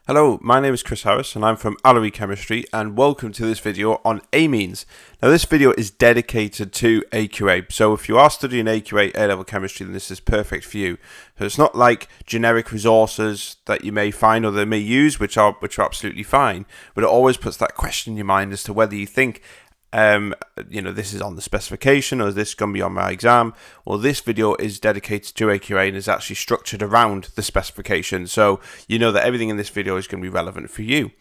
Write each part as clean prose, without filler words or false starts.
Hello, my name is Chris Harris and I'm from Allery Chemistry, and welcome to this video on amines. Now this video is dedicated to AQA, so if you are studying AQA A-level chemistry, then this is perfect for you. So it's not like generic resources that you may find or they may use, which are absolutely fine, but it always puts that question in your mind as to whether you think this is on the specification or is this going to be on my exam. Well, this video is dedicated to AQA and is actually structured around the specification, so you know that everything in this video is going to be relevant for you.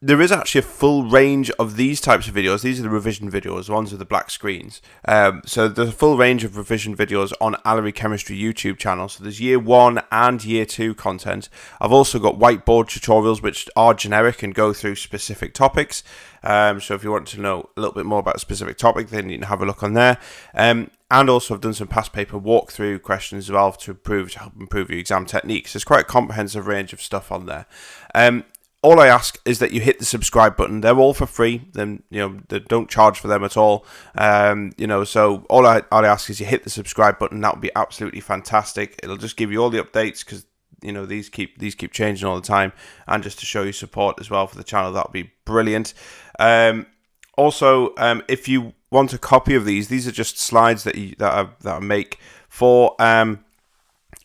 There is actually a full range of these types of videos. These are the revision videos, the ones with the black screens. So there's a full range of revision videos on Allery Chemistry YouTube channel. So there's year 1 and year 2 content. I've also got whiteboard tutorials which are generic and go through specific topics. So if you want to know a little bit more about a specific topic, then you can have a look on there. And also I've done some past paper walkthrough questions as well to help improve your exam techniques. There's quite a comprehensive range of stuff on there. All I ask is that you hit the subscribe button. They're all for free. Then they don't charge for them at all. So all I ask is you hit the subscribe button. That would be absolutely fantastic. It'll just give you all the updates because these keep changing all the time, and just to show you support as well for the channel, that would be brilliant. Also, if you want a copy of these are just slides that I make for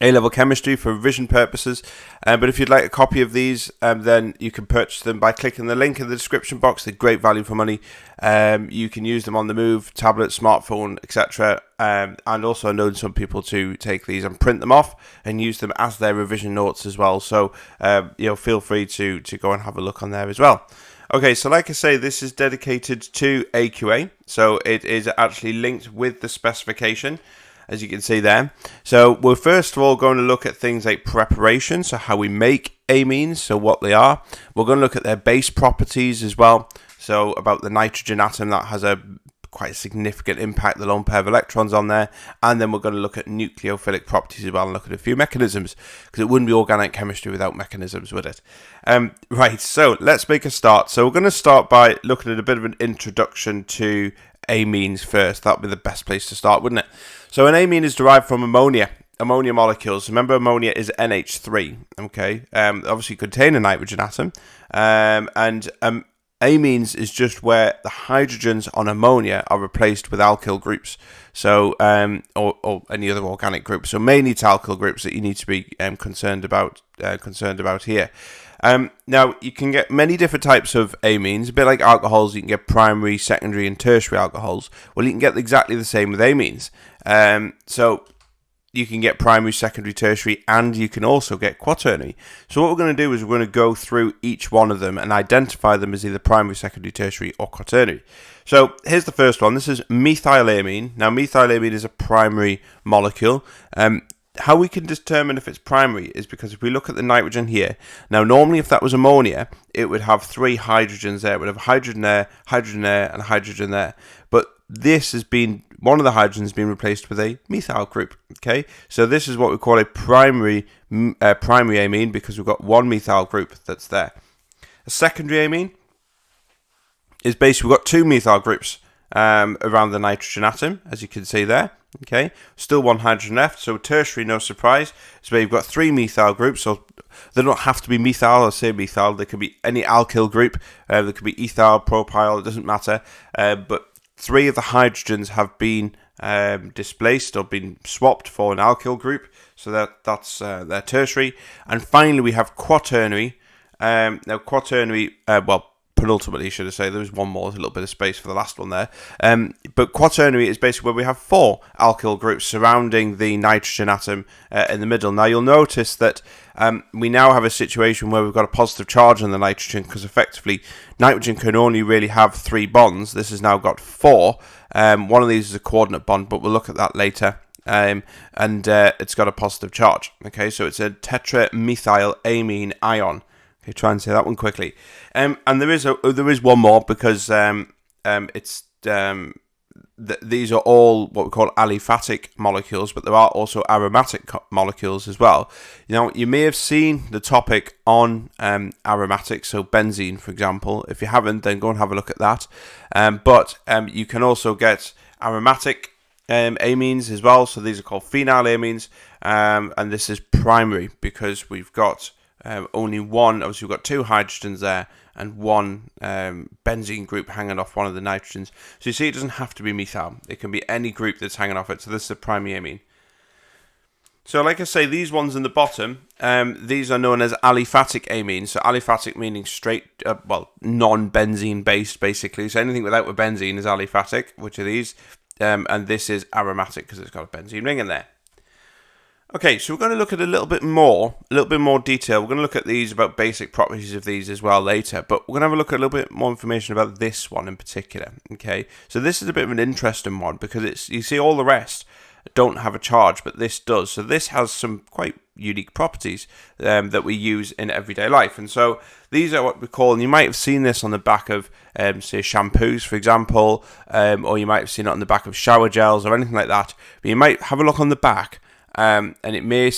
A-level chemistry for revision purposes, but if you'd like a copy of these, then you can purchase them by clicking the link in the description box. They're great value for money. You can use them on the move, tablet, smartphone, etc. And also I know some people to take these and print them off and use them as their revision notes as well. So feel free to go and have a look on there as well. Okay, so like I say, this is dedicated to AQA, so it is actually linked with the specification, as you can see there. So we're first of all going to look at things like preparation, so how we make amines, so what they are. We're going to look at their base properties as well, so about the nitrogen atom that has a quite significant impact, the lone pair of electrons on there, and then we're going to look at nucleophilic properties as well and look at a few mechanisms, because it wouldn't be organic chemistry without mechanisms, would it? Right, so let's make a start. So we're going to start by looking at a bit of an introduction to amines first. That would be the best place to start, wouldn't it? So an amine is derived from ammonia molecules. Remember, ammonia is NH3, okay? Obviously contain a nitrogen atom, amines is just where the hydrogens on ammonia are replaced with alkyl groups, so or any other organic group. So mainly it's alkyl groups that you need to be concerned about here. Now you can get many different types of amines, a bit like alcohols. You can get primary, secondary, and tertiary alcohols. Well, you can get exactly the same with amines. So you can get primary, secondary, tertiary, and you can also get quaternary. So what we're going to do is we're going to go through each one of them and identify them as either primary, secondary, tertiary, or quaternary. So here's the first one. This is methylamine. Now methylamine is a primary molecule. How we can determine if it's primary is because if we look at the nitrogen here, now normally if that was ammonia, it would have 3 hydrogens there. It would have hydrogen there, and hydrogen there. But this has been, one of the hydrogens has been replaced with a methyl group. Okay, so this is what we call a primary amine, because we've got one methyl group that's there. A secondary amine is basically, we've got 2 methyl groups around the nitrogen atom, as you can see there. Okay, still 1 hydrogen left. So tertiary, no surprise, is where you've got 3 methyl groups. So they don't have to be methyl or say methyl. They could be any alkyl group. They could be ethyl, propyl. It doesn't matter. But 3 of the hydrogens have been displaced or been swapped for an alkyl group. So that's their tertiary. And finally, we have quaternary. Now quaternary, penultimately, should I say, there was one more, a little bit of space for the last one there. But quaternary is basically where we have 4 alkyl groups surrounding the nitrogen atom in the middle. Now you'll notice that we now have a situation where we've got a positive charge on the nitrogen, because effectively nitrogen can only really have 3 bonds. This has now got 4. One of these is a coordinate bond, but we'll look at that later. And it's got a positive charge. Okay, so it's a tetramethylamine ion. Okay, try and say that one quickly. And there is one more, because these are all what we call aliphatic molecules, but there are also aromatic molecules as well. You may have seen the topic on aromatic, so benzene, for example. If you haven't, then go and have a look at that. But you can also get aromatic amines as well. So these are called phenylamines, and this is primary because we've got only one, obviously we've got two hydrogens there and one benzene group hanging off one of the nitrogens. So you see, it doesn't have to be methyl. It can be any group that's hanging off it. So this is a primary amine. So like I say, these ones in the bottom, these are known as aliphatic amines. So aliphatic meaning straight, non-benzene based basically. So anything without a benzene is aliphatic, which are these. And this is aromatic because it's got a benzene ring in there. Okay, so we're going to look at a little bit more detail. We're going to look at these, about basic properties of these as well later, but we're going to have a look at a little bit more information about this one in particular. Okay, so this is a bit of an interesting one because you see all the rest don't have a charge, but this does. So this has some quite unique properties that we use in everyday life. And so these are what we call, and you might have seen this on the back of, say, shampoos, for example, or you might have seen it on the back of shower gels or anything like that. But you might have a look on the back, and it may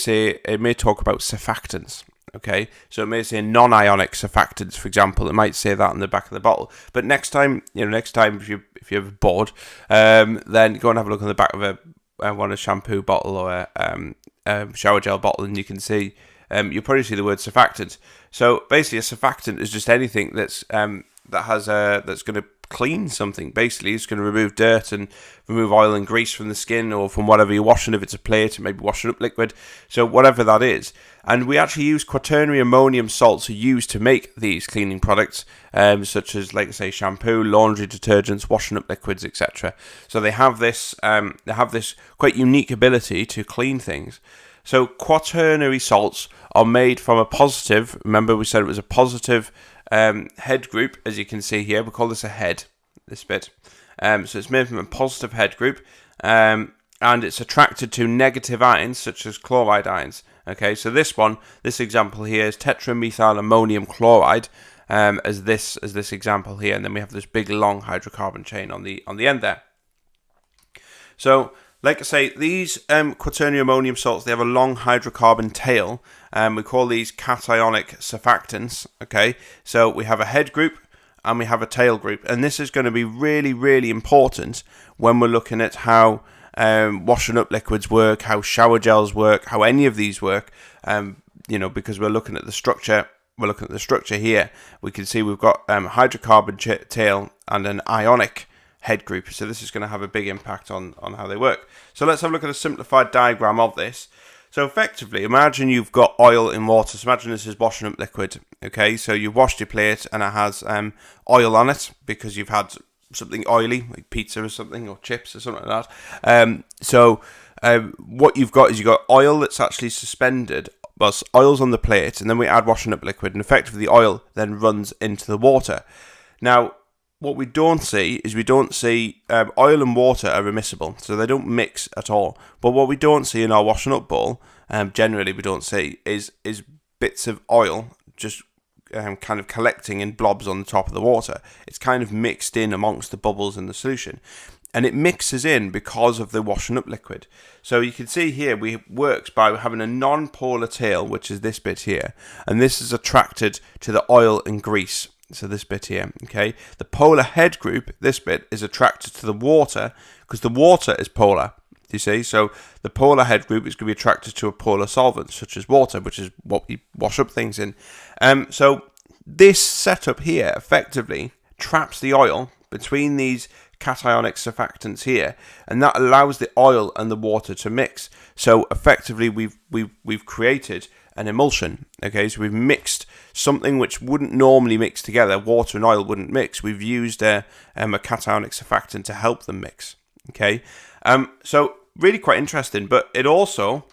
talk about surfactants. Okay, so it may say non-ionic surfactants, for example. It might say that on the back of the bottle. But next time if you're ever bored, then go and have a look on the back of a shampoo bottle or a shower gel bottle, and you can see you'll probably see the word surfactant. So basically, a surfactant is just anything that's that's going to clean something. Basically, it's going to remove dirt and remove oil and grease from the skin or from whatever you're washing. If it's a plate, maybe washing up liquid. So whatever that is. And we actually use quaternary ammonium salts are used to make these cleaning products, such as, like I say, shampoo, laundry detergents, washing up liquids, etc. So they have this quite unique ability to clean things. So quaternary salts are made from a positive. Remember, we said it was a positive head group, as you can see here. We call this a head, this bit. So it's made from a positive head group, and it's attracted to negative ions, such as chloride ions. Okay, so this example here is tetramethyl ammonium chloride, as this example here, and then we have this big long hydrocarbon chain on the end there. So, like I say, these quaternary ammonium salts, they have a long hydrocarbon tail. We call these cationic surfactants. Okay, so we have a head group and we have a tail group, and this is going to be really, really important when we're looking at how washing up liquids work, how shower gels work, how any of these work. Because we're looking at the structure. We're looking at the structure here. We can see we've got hydrocarbon tail and an ionic head group. So this is going to have a big impact on how they work. So let's have a look at a simplified diagram of this. So effectively, imagine you've got oil in water. So imagine this is washing up liquid. Okay, so you've washed your plate and it has oil on it because you've had something oily, like pizza or something, or chips or something like that. What you've got is you've got oil that's actually suspended. Well, oil's on the plate, and then we add washing up liquid, and effectively the oil then runs into the water. Now, what we don't see is oil and water are immiscible, so they don't mix at all. But what we don't see in our washing up bowl, generally we don't see, is bits of oil just kind of collecting in blobs on the top of the water. It's kind of mixed in amongst the bubbles in the solution. And it mixes in because of the washing up liquid. So you can see here, we works by having a non-polar tail, which is this bit here. And this is attracted to the oil and grease. So this bit here, okay? The polar head group, this bit, is attracted to the water because the water is polar. You see? So the polar head group is going to be attracted to a polar solvent, such as water, which is what we wash up things in. So this setup here effectively traps the oil between these cationic surfactants here, and that allows the oil and the water to mix. So effectively, we've created an emulsion. Okay, so we've mixed something which wouldn't normally mix together. Water and oil wouldn't mix. We've used a cationic surfactant to help them mix. Okay, so really quite interesting, but it also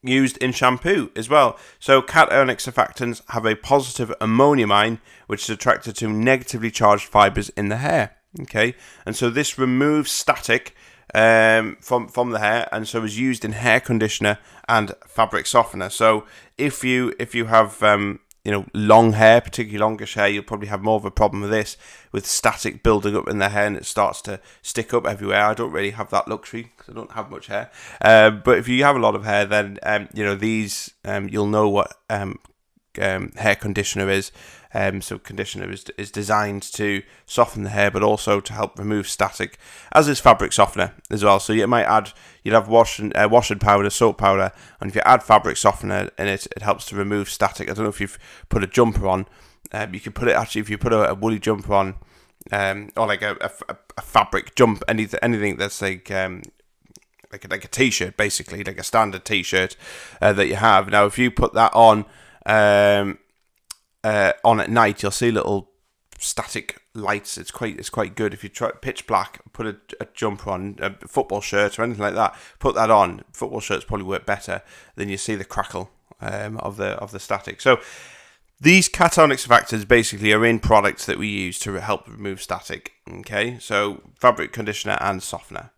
used in shampoo as well. So cationic surfactants have a positive ammonium ion, which is attracted to negatively charged fibers in the hair. Okay, and so this removes static from the hair, and so is used in hair conditioner and fabric softener. So if you have long hair, particularly longish hair, you'll probably have more of a problem with this, with static building up in the hair and it starts to stick up everywhere. I don't really have that luxury because I don't have much hair. But if you have a lot of hair, then these you'll know what hair conditioner is. So conditioner is designed to soften the hair, but also to help remove static, as is fabric softener as well. So you'd have washing powder, soap powder, and if you add fabric softener in it, it helps to remove static. I don't know if you've put a jumper on. You can put it if you put a woolly jumper on, or like a fabric jump, anything that's like a t-shirt, basically, like a standard t-shirt that you have. Now, if you put that on at night, you'll see little static lights. It's quite good. If you try pitch black, put a jumper on, a football shirt or anything like that, put that on. Football shirts probably work better. Then you see the crackle of the static. So these cationic surfactants basically are in products that we use to help remove static. Okay, so fabric conditioner and softener.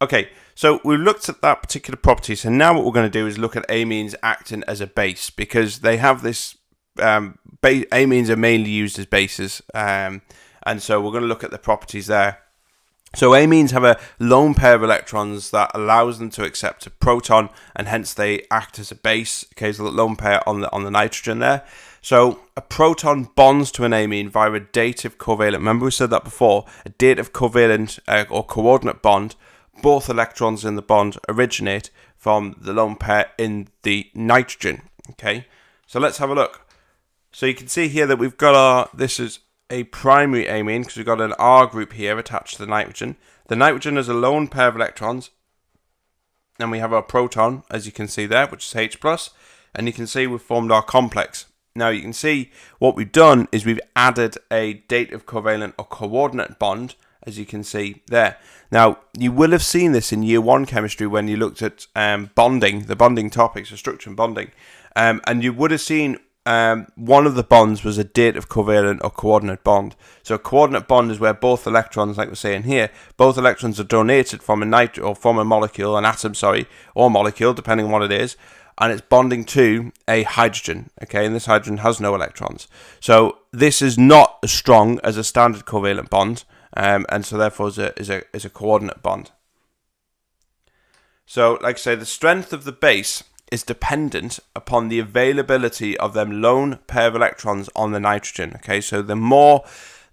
Okay, so we've looked at that particular property. So now what we're going to do is look at amines acting as a base, because they have this. Amines are mainly used as bases, and so we're going to look at the properties there. So amines have a lone pair of electrons that allows them to accept a proton, and hence they act as a base. Okay, so the lone pair on the nitrogen there. So a proton bonds to an amine via a dative covalent. Remember we said that before. A dative covalent or coordinate bond. Both electrons in the bond originate from the lone pair in the nitrogen. Okay, so let's have a look. So you can see here that we've got this is a primary amine, because we've got an R group here attached to the nitrogen. The nitrogen is a lone pair of electrons, and we have our proton, as you can see there, which is H+, and you can see we've formed our complex. Now you can see what we've done is we've added a dative covalent or coordinate bond, as you can see there. Now, you will have seen this in year 1 chemistry when you looked at bonding, the bonding topics, so structure and bonding, and you would have seen one of the bonds was a dative covalent or coordinate bond. So a coordinate bond is where both electrons, like we're saying here, both electrons are donated from a molecule, an atom, or molecule, depending on what it is, and it's bonding to a hydrogen. Okay, and this hydrogen has no electrons. So this is not as strong as a standard covalent bond. And so therefore is a coordinate bond. So like I say, the strength of the base is dependent upon the availability of them lone pair of electrons on the nitrogen. Okay, so the more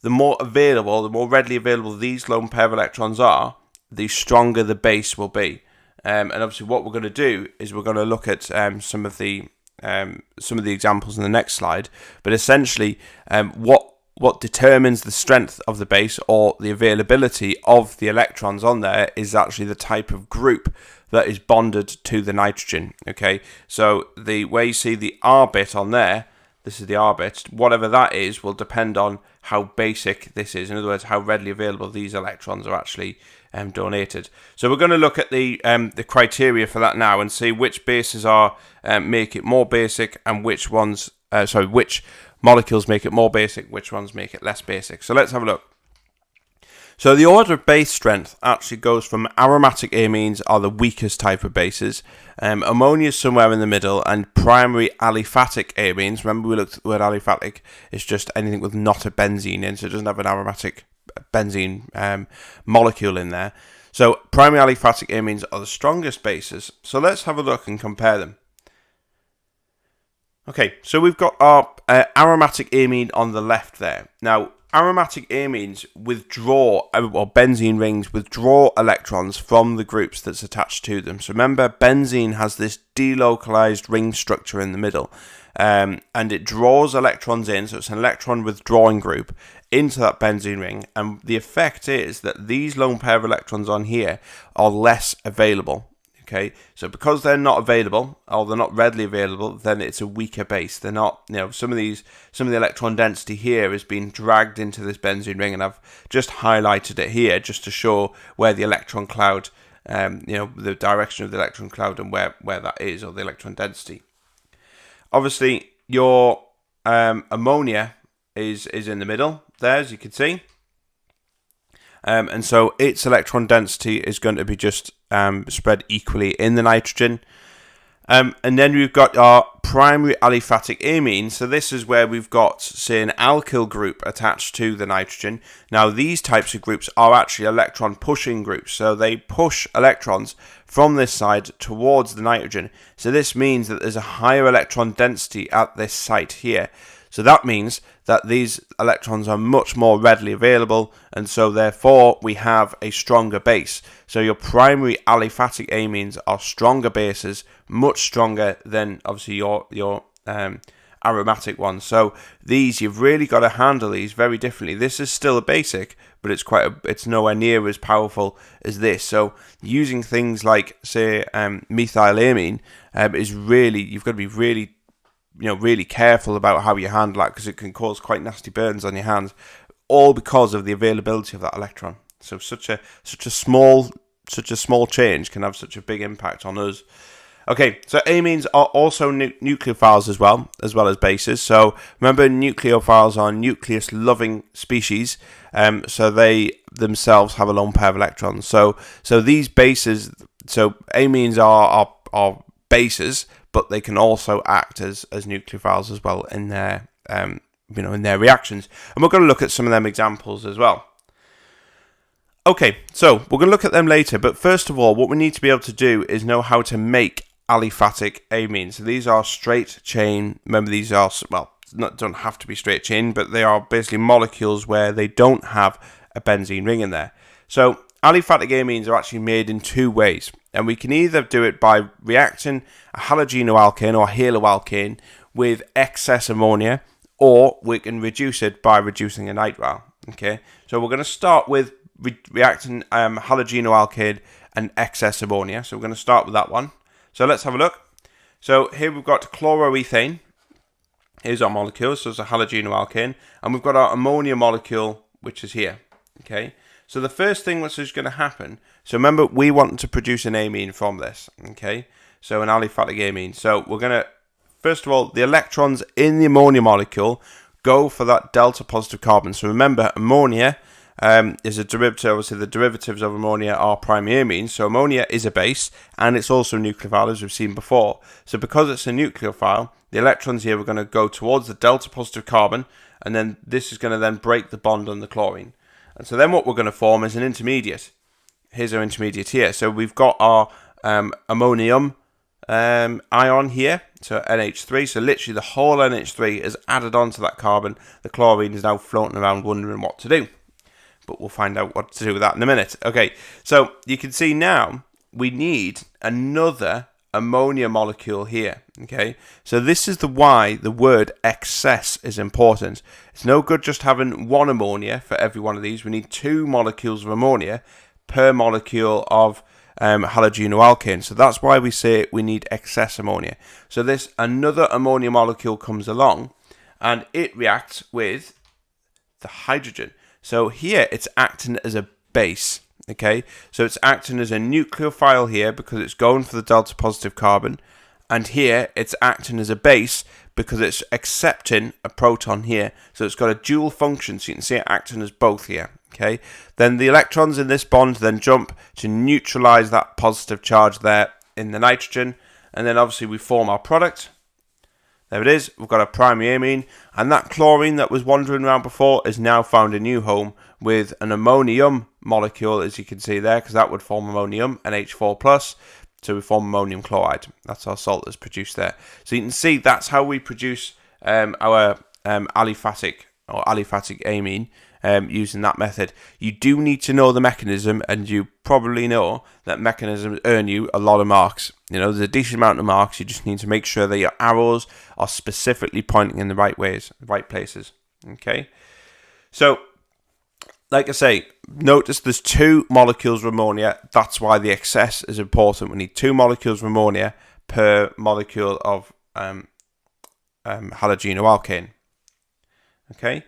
readily available these lone pair of electrons are, the stronger the base will be. And obviously what we're going to do is we're going to look at some of the examples in the next slide. But essentially what determines the strength of the base, or the availability of the electrons on there, is actually the type of group that is bonded to the nitrogen. Okay, so the way you see the R bit on there, this is the R bit, whatever that is will depend on how basic this is. In other words, how readily available these electrons are actually donated. So we're going to look at the criteria for that now and see which bases make it more basic, and which molecules make it more basic, which ones make it less basic. So let's have a look. So the order of base strength actually goes from aromatic amines are the weakest type of bases, ammonia is somewhere in the middle, and primary aliphatic amines, remember we looked at the word aliphatic, it's just anything with not a benzene in, so it doesn't have an aromatic benzene molecule in there. So primary aliphatic amines are the strongest bases. So let's have a look and compare them. Okay, so we've got our aromatic amine on the left there. Now, aromatic amines withdraw, or benzene rings withdraw electrons from the groups that's attached to them. So remember, benzene has this delocalized ring structure in the middle, and it draws electrons in, so it's an electron withdrawing group into that benzene ring, and the effect is that these lone pair of electrons on here are less available. Okay, so because they're not available, or they're not readily available, then it's a weaker base. They're not, some of the electron density here has been dragged into this benzene ring, and I've just highlighted it here just to show where the electron cloud, the direction of the electron cloud and where that is, or the electron density. Obviously, your ammonia is in the middle there, as you can see. And so its electron density is going to be just spread equally in the nitrogen. And then we've got our primary aliphatic amine. So this is where we've got, say, an alkyl group attached to the nitrogen. Now, these types of groups are actually electron pushing groups. So they push electrons from this side towards the nitrogen. So this means that there's a higher electron density at this site here. So that means that these electrons are much more readily available, and so therefore we have a stronger base. So your primary aliphatic amines are stronger bases, much stronger than obviously your aromatic ones. So these, you've really got to handle these very differently. This is still a basic, but it's nowhere near as powerful as this. So using things like, say, methylamine is really, you've got to be really, really careful about how you handle that, because it can cause quite nasty burns on your hands, all because of the availability of that electron. So such a small change can have such a big impact on us. Okay, so amines are also nucleophiles as well as bases. So remember, nucleophiles are nucleus-loving species, so they themselves have a lone pair of electrons. So these bases, so amines are bases, but they can also act as nucleophiles as well in their in their reactions. And we're going to look at some of them examples as well. Okay, so we're going to look at them later, but first of all, what we need to be able to do is know how to make aliphatic amines. So these are straight chain. Remember, these are, well, don't have to be straight chain, but they are basically molecules where they don't have a benzene ring in there. So aliphatic amines are actually made in two ways, and we can either do it by reacting a halogenoalkane or haloalkane with excess ammonia, or we can reduce it by reducing a nitrile. Okay, so we're going to start with reacting halogenoalkane and excess ammonia. So we're going to start with that one. So let's have a look. So here we've got chloroethane. Here's our molecule, so it's a halogenoalkane, and we've got our ammonia molecule, which is here. Okay, so the first thing which is going to happen, so remember, we want to produce an amine from this. Okay, so an aliphatic amine. So we're going to, first of all, the electrons in the ammonia molecule go for that delta positive carbon. So remember, ammonia is a derivative. Obviously, the derivatives of ammonia are primary amines. So ammonia is a base, and it's also a nucleophile, as we've seen before. So because it's a nucleophile, the electrons here are going to go towards the delta positive carbon, and then this is going to then break the bond on the chlorine. And so then what we're going to form is an intermediate. Here's our intermediate here. So we've got our ammonium ion here, so NH3. So literally the whole NH3 is added onto that carbon. The chlorine is now floating around wondering what to do, but we'll find out what to do with that in a minute. Okay, so you can see now we need another ammonia molecule here. Okay, so this is why the word excess is important. It's no good just having one ammonia for every one of these. We need two molecules of ammonia per molecule of halogenoalkane. So that's why we say we need excess ammonia. So this another ammonia molecule comes along, and it reacts with the hydrogen. So here it's acting as a base. Okay, so it's acting as a nucleophile here because it's going for the delta positive carbon, and here it's acting as a base because it's accepting a proton here. So it's got a dual function, so you can see it acting as both here. Okay, then the electrons in this bond then jump to neutralize that positive charge there in the nitrogen, and then obviously we form our product. There it is, we've got a primary amine, and that chlorine that was wandering around before is now found a new home with an ammonium molecule, as you can see there, because that would form ammonium, NH4+, so we form ammonium chloride. That's our salt that's produced there. So you can see that's how we produce our aliphatic amine using that method. You do need to know the mechanism, and you probably know that mechanisms earn you a lot of marks. You know, there's a decent amount of marks. You just need to make sure that your arrows are specifically pointing in the right ways, the right places. Okay, so like I say, notice there's two molecules of ammonia. That's why the excess is important. We need two molecules of ammonia per molecule of halogenoalkane. Okay,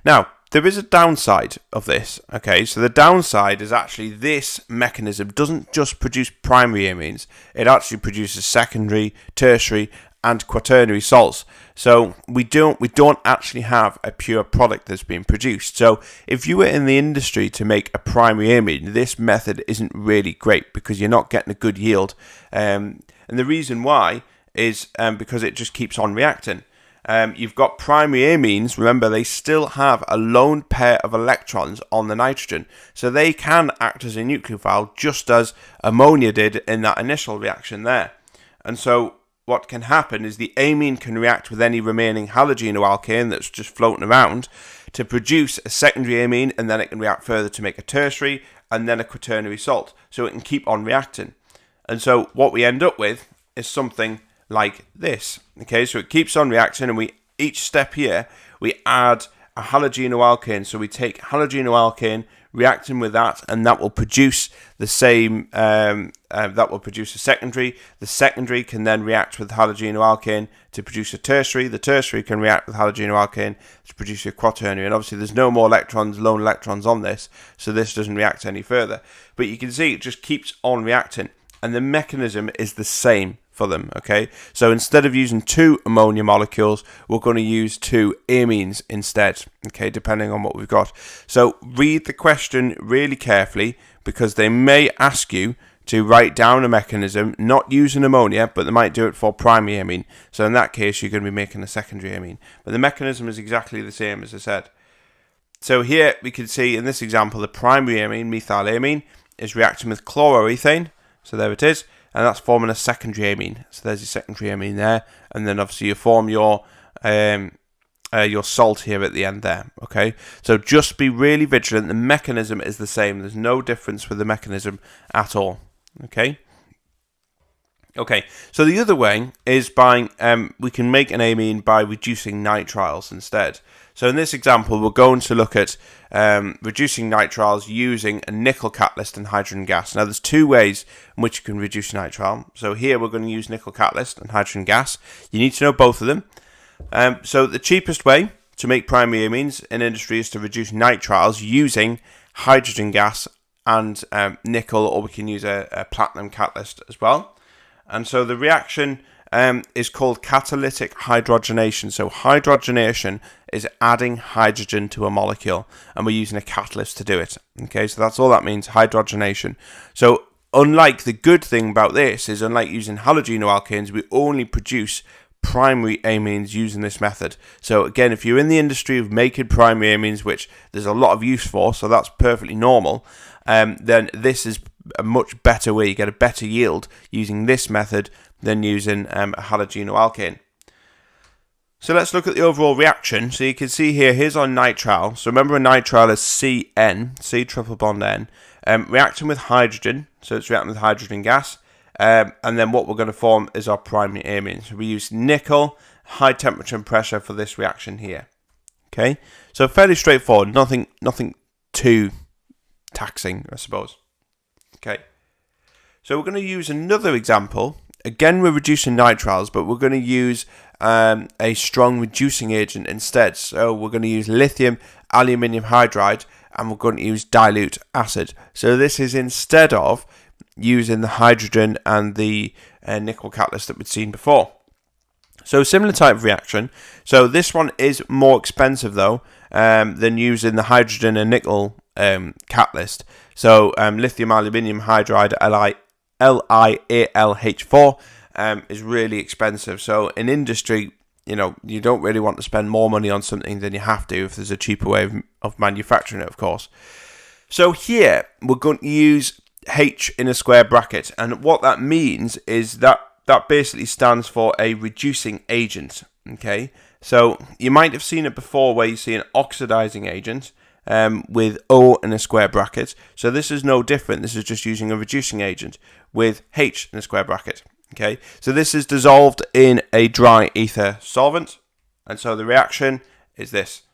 now there is a downside of this. Okay, so the downside is actually this mechanism doesn't just produce primary amines, it actually produces secondary, tertiary, and quaternary salts. So we don't actually have a pure product that's being produced. So if you were in the industry to make a primary amine, this method isn't really great because you're not getting a good yield. And the reason why is because it just keeps on reacting. You've got primary amines, remember they still have a lone pair of electrons on the nitrogen, so they can act as a nucleophile just as ammonia did in that initial reaction there. And so what can happen is the amine can react with any remaining halogenoalkane that's just floating around to produce a secondary amine, and then it can react further to make a tertiary and then a quaternary salt. So it can keep on reacting. And so what we end up with is something like this. Okay, so it keeps on reacting, and each step here we add a halogenoalkane. So we take halogenoalkane, reacting with that, and that will produce the same, that will produce a secondary. The secondary can then react with halogenoalkane to produce a tertiary. The tertiary can react with halogenoalkane to produce a quaternary. And obviously there's no more electrons, lone electrons on this, so this doesn't react any further. But you can see it just keeps on reacting, and the mechanism is the same for them. Okay, so instead of using 2 ammonia molecules, we're going to use 2 amines instead, okay, depending on what we've got. So read the question really carefully, because they may ask you to write down a mechanism not using ammonia, but they might do it for primary amine. So in that case, you're going to be making a secondary amine, but the mechanism is exactly the same as I said. So here we can see in this example, the primary amine, methylamine, is reacting with chloroethane. So there it is. And that's forming a secondary amine. So there's your secondary amine there, and then obviously you form your salt here at the end there. Okay, so just be really vigilant. The mechanism is the same. There's no difference with the mechanism at all. Okay. Okay, so the other way is by we can make an amine by reducing nitriles instead. So in this example, we're going to look at reducing nitriles using a nickel catalyst and hydrogen gas. Now, there's 2 ways in which you can reduce nitrile. So here we're going to use nickel catalyst and hydrogen gas. You need to know both of them. So the cheapest way to make primary amines in industry is to reduce nitriles using hydrogen gas and nickel, or we can use a platinum catalyst as well. And so the reaction is called catalytic hydrogenation. So hydrogenation is adding hydrogen to a molecule, and we're using a catalyst to do it. Okay, so that's all that means, hydrogenation. So unlike, the good thing about this is, unlike using halogenoalkanes, we only produce primary amines using this method. So again, if you're in the industry of making primary amines, which there's a lot of use for, so that's perfectly normal, then this is a much better way. You get a better yield using this method than using a halogenoalkane. So let's look at the overall reaction. So you can see here, here's our nitrile. So remember, a nitrile is CN, C triple bond N, reacting with hydrogen. So it's reacting with hydrogen gas. And then what we're going to form is our primary amine. So we use nickel, high temperature and pressure for this reaction here. Okay, so fairly straightforward. Nothing too taxing, I suppose. Okay, so we're going to use another example. Again, we're reducing nitriles, but we're going to use a strong reducing agent instead. So we're going to use lithium aluminium hydride, and we're going to use dilute acid. So this is instead of using the hydrogen and the nickel catalyst that we'd seen before. So similar type of reaction. So this one is more expensive though than using the hydrogen and nickel catalyst. So lithium aluminium hydride, LiAlH4, is really expensive. So in industry, you know, you don't really want to spend more money on something than you have to if there's a cheaper way of manufacturing it, of course. So here we're going to use H in a square bracket, and what that means is that basically stands for a reducing agent. Okay, so you might have seen it before where you see an oxidizing agent with O in a square bracket. So this is no different. This is just using a reducing agent with H in a square bracket. Okay, so this is dissolved in a dry ether solvent, and so the reaction is this.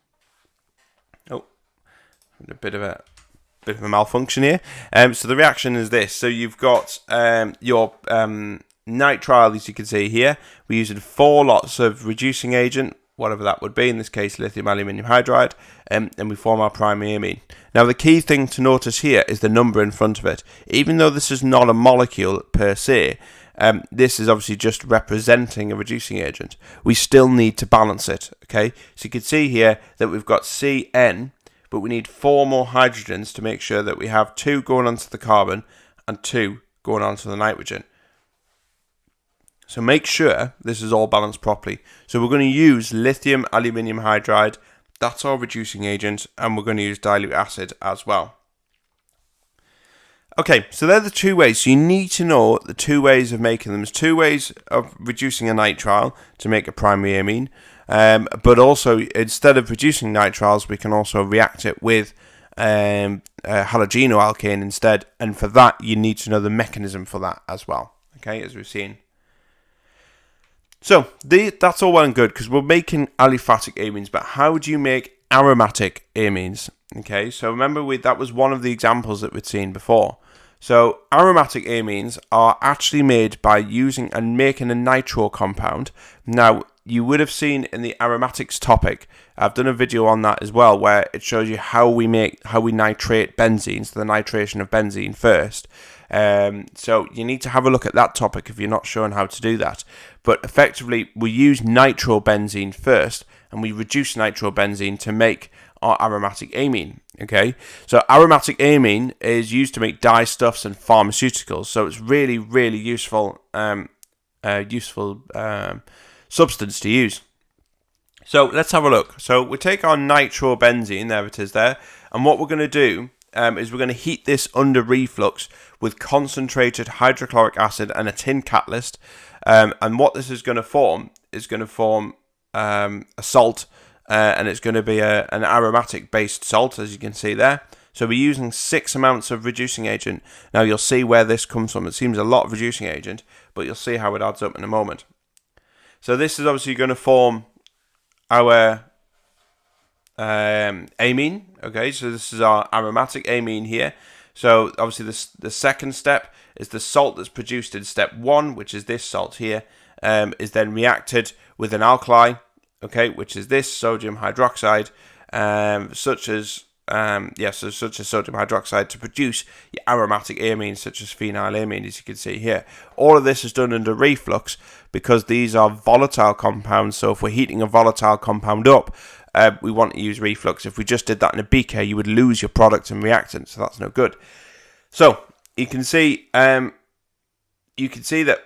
Oh, a bit of a malfunction here. So the reaction is this. So you've got your nitrile, as you can see here. We're using 4 lots of reducing agent, whatever that would be, in this case lithium aluminium hydride, and we form our primary amine. Now the key thing to notice here is the number in front of it. Even though this is not a molecule per se, this is obviously just representing a reducing agent, we still need to balance it. Okay, so you can see here that we've got CN, but we need 4 more hydrogens to make sure that we have 2 going onto the carbon and 2 going onto the nitrogen. So make sure this is all balanced properly. So we're going to use lithium aluminium hydride, that's our reducing agent, and we're going to use dilute acid as well. Okay, so they're the two ways. So you need to know the two ways of making them. There's two ways of reducing a nitrile to make a primary amine. But also, instead of reducing nitriles, we can also react it with halogenoalkane instead. And for that, you need to know the mechanism for that as well. Okay, as we've seen. So that's all well and good because we're making aliphatic amines. But how do you make aromatic amines? Okay, so remember that was one of the examples that we'd seen before. So aromatic amines are actually made by using and making a nitro compound. Now, you would have seen in the aromatics topic, I've done a video on that as well, where it shows you how we nitrate benzene, so the nitration of benzene first. So you need to have a look at that topic if you're not sure on how to do that. But effectively, we use nitrobenzene first, and we reduce nitrobenzene to make our aromatic amine. Okay, so aromatic amine is used to make dyestuffs and pharmaceuticals. So it's really, really useful, substance to use. So let's have a look. So we take our nitrobenzene, there it is there, and what we're going to do is we're going to heat this under reflux with concentrated hydrochloric acid and a tin catalyst. And what this is going to form a salt, and it's going to be an aromatic based salt, as you can see there. So we're using 6 amounts of reducing agent. Now you'll see where this comes from. It seems a lot of reducing agent, but you'll see how it adds up in a moment. So this is obviously going to form our amine. Okay, so this is our aromatic amine here. So obviously the second step is the salt that's produced in step 1, which is this salt here, is then reacted with an alkali, okay, which is this sodium hydroxide, such as sodium hydroxide, to produce your aromatic amines such as phenylamine, as you can see here. All of this is done under reflux because these are volatile compounds. So if we're heating a volatile compound up, we want to use reflux. If we just did that in a beaker, you would lose your product and reactant, so that's no good. So you can see that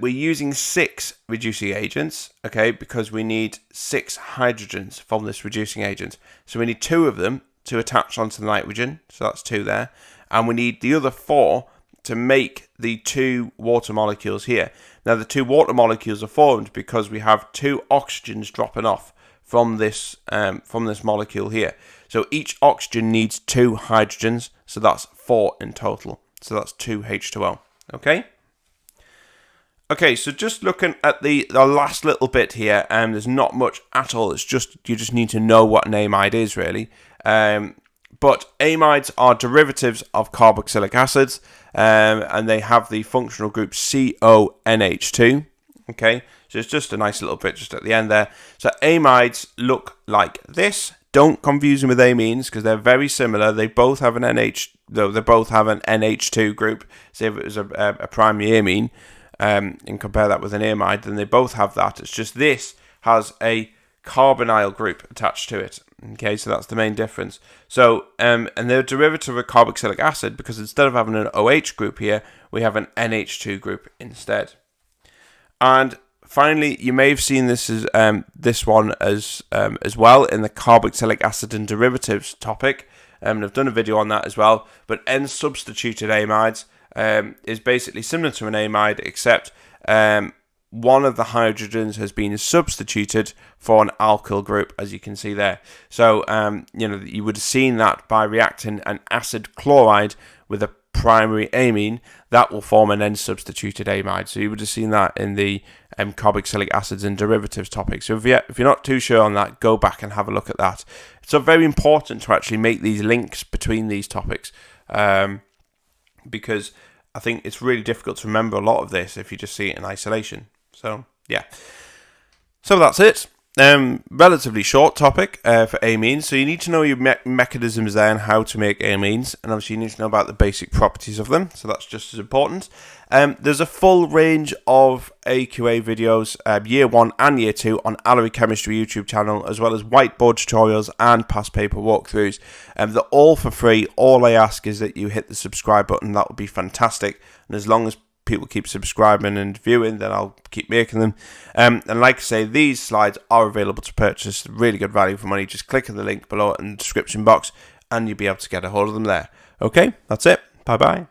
we're using 6 reducing agents, okay, because we need 6 hydrogens from this reducing agent. So we need 2 of them to attach onto the nitrogen, so that's 2 there, and we need the other 4 to make the 2 water molecules here. Now the 2 water molecules are formed because we have 2 oxygens dropping off from this molecule here. So each oxygen needs 2 hydrogens, so that's 4 in total. So that's 2 H2O. Okay. Okay, so just looking at the last little bit here, there's not much at all. It's just you just need to know what an amide is really. But amides are derivatives of carboxylic acids, and they have the functional group CONH2. Okay, so it's just a nice little bit just at the end there. So amides look like this. Don't confuse them with amines because they're very similar. They both have an NH2 group. Say if it was a primary amine, and compare that with an amide, then they both have that. It's just this has a carbonyl group attached to it. Okay, so that's the main difference. So, and they're a derivative of carboxylic acid because instead of having an OH group here, we have an NH2 group instead. And finally, you may have seen this as this one as well in the carboxylic acid and derivatives topic. And I've done a video on that as well. But N-substituted amides is basically similar to an amide, except one of the hydrogens has been substituted for an alkyl group, as you can see there. So, you would have seen that by reacting an acid chloride with a primary amine, that will form an N-substituted amide. So you would have seen that in the carboxylic acids and derivatives topic. So if you're not too sure on that, go back and have a look at that. It's so very important to actually make these links between these topics, because I think it's really difficult to remember a lot of this if you just see it in isolation. So, yeah. So that's it. Relatively short topic for amines. So you need to know your mechanisms there and how to make amines. And obviously you need to know about the basic properties of them. So that's just as important. There's a full range of AQA videos, year 1 and year 2 on Allery Chemistry YouTube channel, as well as whiteboard tutorials and past paper walkthroughs. They're all for free. All I ask is that you hit the subscribe button. That would be fantastic. And as long as people keep subscribing and viewing, then I'll keep making them. And like I say, these slides are available to purchase. Really good value for money. Just click on the link below in the description box and you'll be able to get a hold of them there. Okay, that's it. Bye bye.